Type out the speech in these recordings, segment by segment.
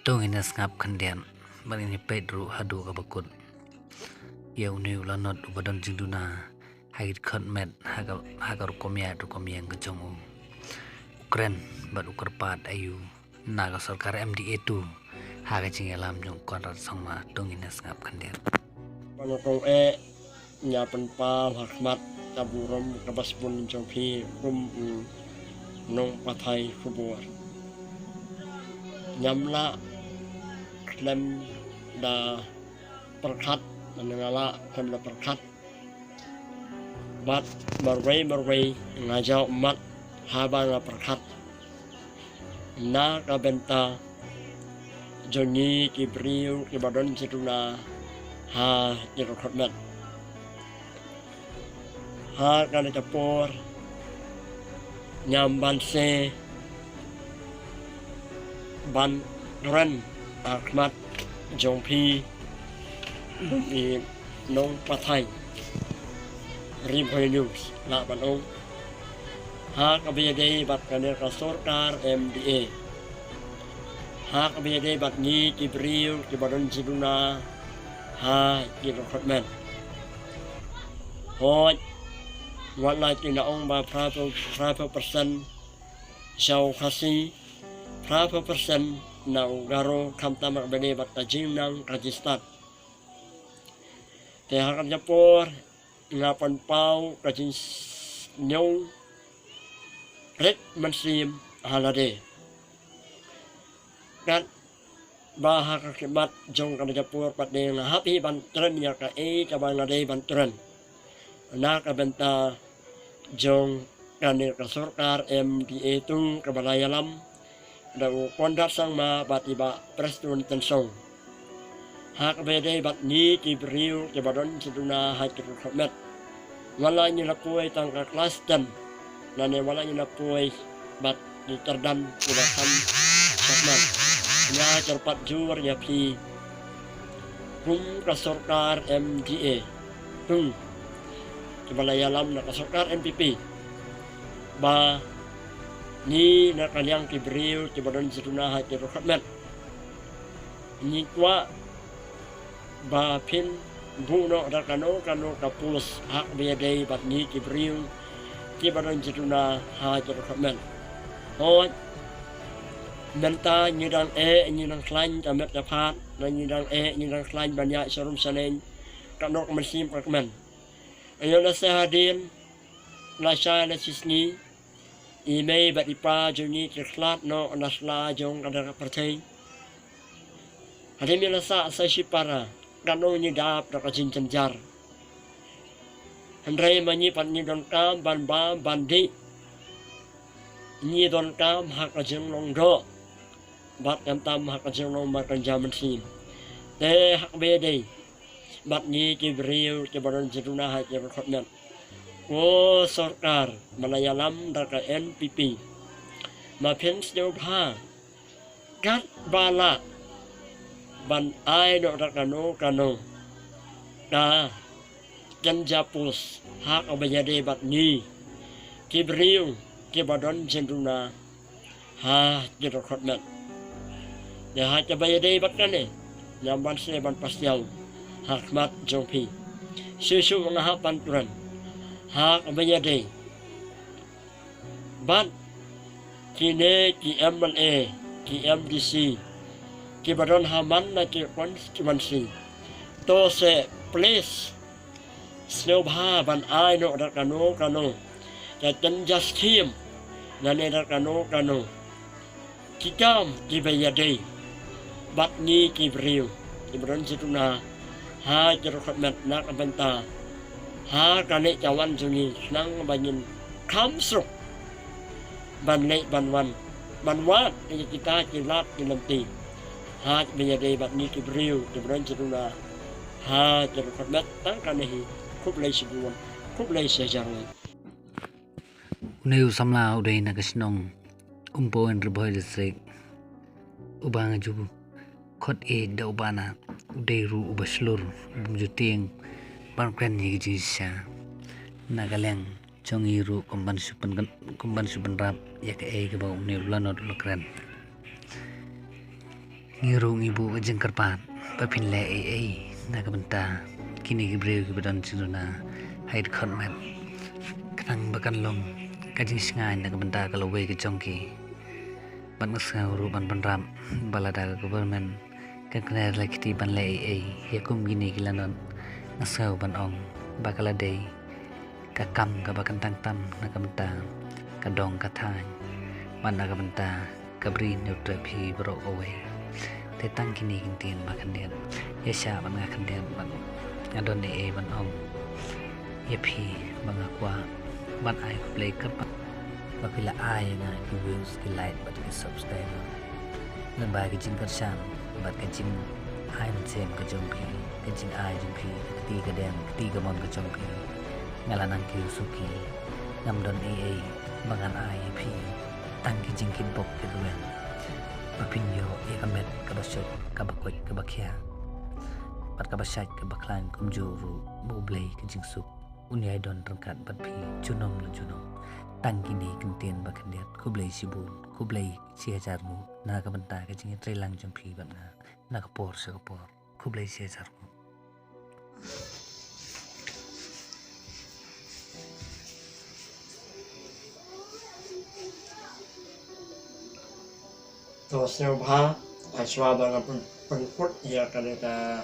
Tong ina ngap kandian bang ini pedru hadu ka bakut ya uni ulanot ubadon jingduna hagit khot met hagar komia tu komia ngejong Ukren bat ukur pat ayu naga sarkar MDA tu haga jingelam jong konrat songma tong ina ngap kandian Panokong nyapan pa hakmat taburom kabas pun jong phi nong pathai kubuar nyamla klem da perkat menengala klem da perkat bat marway ngajau mat haba nga perkat na kabenta jongi kibriu kibadon situna ha jerokotmet ha kana capor nyamban se ban ren akmat jongpi di nong pathai rimhoy news la ban ong ha kabiyade bat kana kasorkar MDA ha kabiyade bat ni kibriu kibadon siduna ha jerokotmet hoj wala tina ong ba prapa persen sau khasi prapa persen na ugaro kamtamak bene bat tajing nang Rajasthan te hakam japor ngapan pau kajin nyong red mansim halade kan baha kakibat jong kana japor pat de na happy ban tren ya ka ka Bangladesh ban tren na ka benta jong kanir ka sarkar MDA tung ka balayalam da kondat sang ma batiba prestun tensong hak bede bat ni kibriu ke badon siduna hakir khamet wala ni lapuai tang ka kelas dan nane wala ni lapuai bat di terdan kudakan sakman nya cerpat jur ya pi kum ka sarkar MDA tung ke balayalam na ka sarkar MPP ba ni na kanyang kibriu kibadon siduna hakir khamet ni kwa ba pin buno da kano kapus hak biade bat ni kibriu kibadon siduna hakir khamet hoj menta nyidang nyidang klan kamet dapat na nyidang nyidang klan banyak serum sanen kanok mesim khamet ayo na sahadin la sha la sisni email bat ipa jongi kekhlat no nasla jong kada percay hade mi lasa sa sipara kanong ni dap da kajin cenjar handrai mani pan ni don kam ban ba bandi ni don kam hak kajing long do bat kam tam hak kajing long bat kan jaman sim te hak bede bat ni kibriu kebaron jeduna hak ke khotnet o sarkar Malayalam da ka NPP ma pen sdeu pha gat bala ban ai do da kano da janjapus hak obajade bat ni kibriu kibadon jenduna ha jerokotmet ya ha cabayade bat kane nyamban se ban pasyau hakmat jongpi susu ngahap panturan hak bayade ban kine ki MLA ki MDC ki badon haman na ki constituency to se place snobha ban ai no da kano ya tan just him na ne da kano ki kam ki bayade bat ni ki briu ki badon situna ha jerokmet nak benta ha kane cawan sungi nang banyin kamsuk ban le ban wat kita kilat kilanti ha menjadi bat ni kibriu kibran ceruna ha cerukmat tang kanehi kublai sibuan kublai sejarang uneu samla udai na kasnong umpo en reboy desek ubang jubu khot da ubana udai ru ubaslur bumjuteng Bangkren ni jisa nagaleng chongiru kumban supan rap ya ke bau ni ulano dulu keren ngirung ibu kajeng kerpat papin le na kabenta kini gibreu gibadan cinuna haid khonmet kanang bakan long kajing singai na kabenta kalawai ke jongki ban ngasau ru ban banram balada government kan kena lakiti ban le yakum gini gilanon ngasau ban ong bakaladei kakam kabakan tangtam na kabenta kadong katang ban na kabenta kabri neutra phi bro away te tang kini kintin bakandian yasha ban ngakandian ban adon ban ong yapi bangakwa ban ai play kerpa bapila ai nga ki views ki like bat ki subscribe nan ba ki jing kersan bat ki jing ai man sem ka jompi ki jing ai jompi ti ka dem ti ka mon ka jompi ngalanang ki suki ngam don bangan ai yapi tang ki jing kin bok ki duan Papinyo ikamet kabasot kabakot kabakya pat kabasat kabaklan kumjuru bublay kajingsuk unyay don rangkat patpi junom na junom tangkini kentien bakandiat kublay sibun kublay siajarmu na kabanta kajing trelang jampi banga na kapor sa kapor kublay siajarmu to Silva aswada ng pangkut ya kanita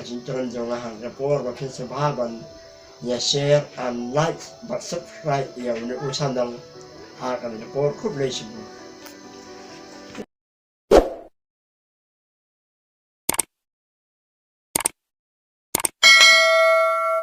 cinturon jong lahang kapor bakit Silva ya share and like but subscribe ya usan dang kanita por kublay sibu